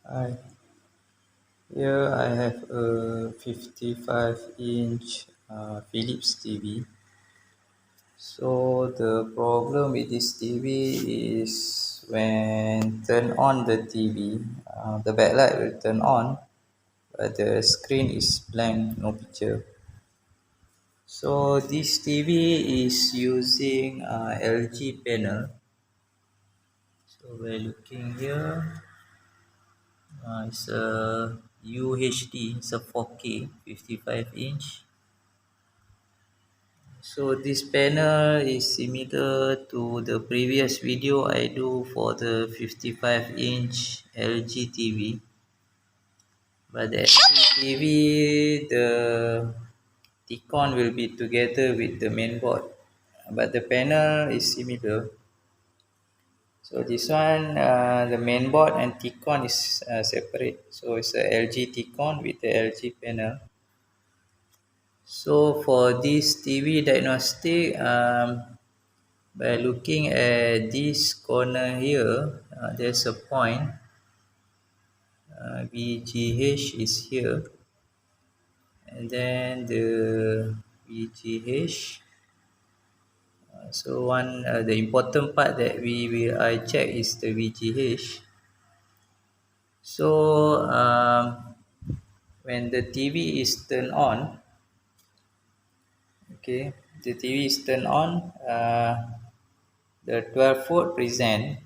Hi, here I have a 55-inch Philips TV. So the problem with this TV is when turn on the TV, the backlight will turn on, but the screen is blank, no picture. So this TV is using LG panel. So we're looking here. It's a UHD, it's a 4K 55 inch. So this panel is similar to the previous video I do for the 55 inch LG TV. But the LG TV, the T-con will be together with the main board. But the panel is similar. So this one, the main board and T-con is separate. So it's a LG T-con with the LG panel. So for this TV diagnostic, by looking at this corner here, there's a point. VGH is here, and then the VGH. So the important part that I check is the VGH. So when the TV is turned on, okay, the TV is turned on. The 12 volt present.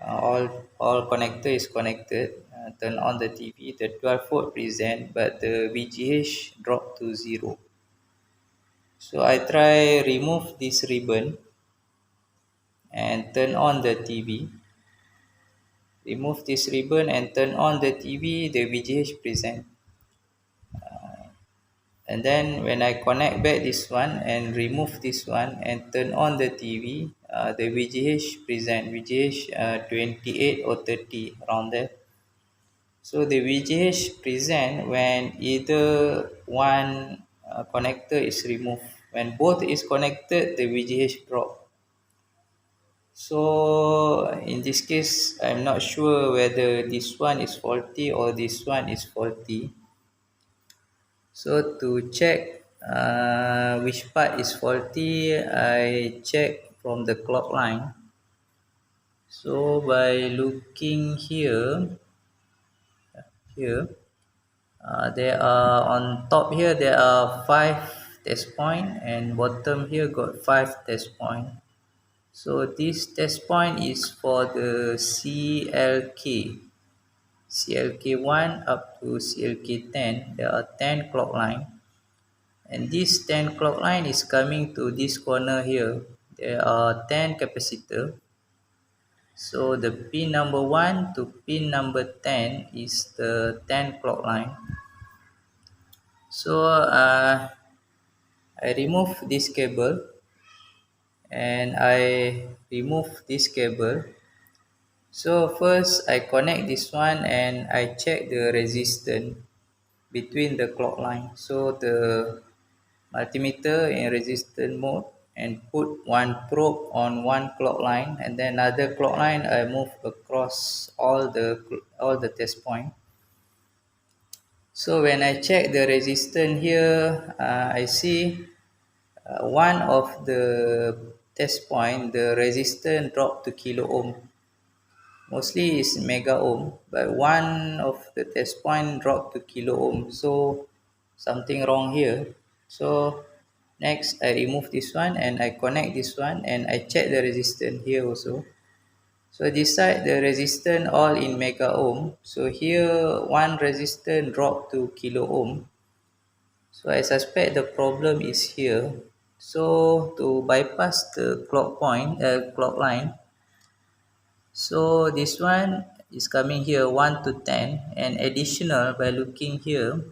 All connector is connected. Turn on the TV, the 12 volt present, but the VGH drop to 0. So I try remove this ribbon and turn on the TV. Remove this ribbon and turn on the TV, the VGH present. And then when I connect back this one and remove this one and turn on the TV, the VGH present, VGH 28 or 30 around there. So the VGH present when either one connector is removed. When both is connected, the VGH drop. So in this case, I'm not sure whether this one is faulty or this one is faulty. So to check which part is faulty, I check from the clock line. So by looking here, there are on top here there are 5 test point and bottom here got 5 test point. So this test point is for the CLK1 up to CLK10. There are 10 clock line, and this 10 clock line is coming to this corner here. There are 10 capacitor. So the pin number 1 to pin number 10 is the 10 clock line. So I remove this cable and I remove this cable. So first I connect this one and I check the resistance between the clock line. So the multimeter in resistance mode and put one probe on one clock line, and then another clock line I move across all the test point. So when I check the resistance here, I see one of the test point, the resistance dropped to kilo ohm. Mostly is mega ohm, but one of the test point dropped to kilo ohm. So something wrong here. So next I remove this one and I connect this one and I check the resistance here also. So this side the resistance all in mega ohm. So here one resistance dropped to kilo ohm. So I suspect the problem is here. So to bypass the clock line, so this one is coming here 1 to 10, and additional by looking here.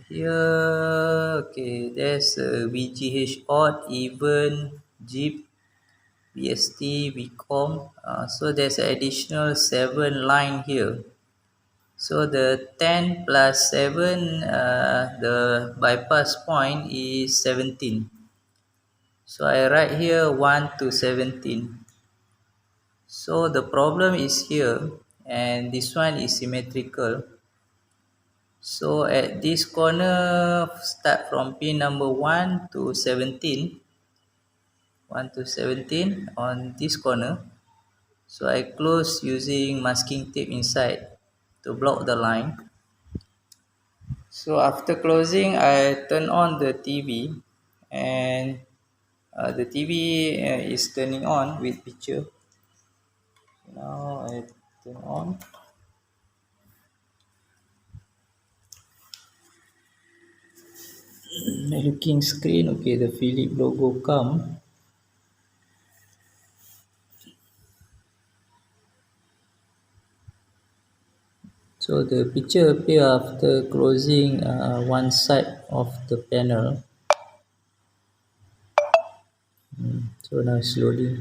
Here, okay, there's a VGH odd, even, JIP, VST, VCOM. So there's an additional 7 line here. So the 10 plus 7, the bypass point is 17. So I write here 1 to 17. So the problem is here, and this one is symmetrical. So at this corner, start from pin number 1 to 17, 1 to 17 on this corner. So I close using masking tape inside to block the line. So after closing, I turn on the TV, and the TV is turning on with picture. Now I turn on. My looking screen, okay, the Philip logo come. So the picture appear after closing one side of the panel. So now slowly.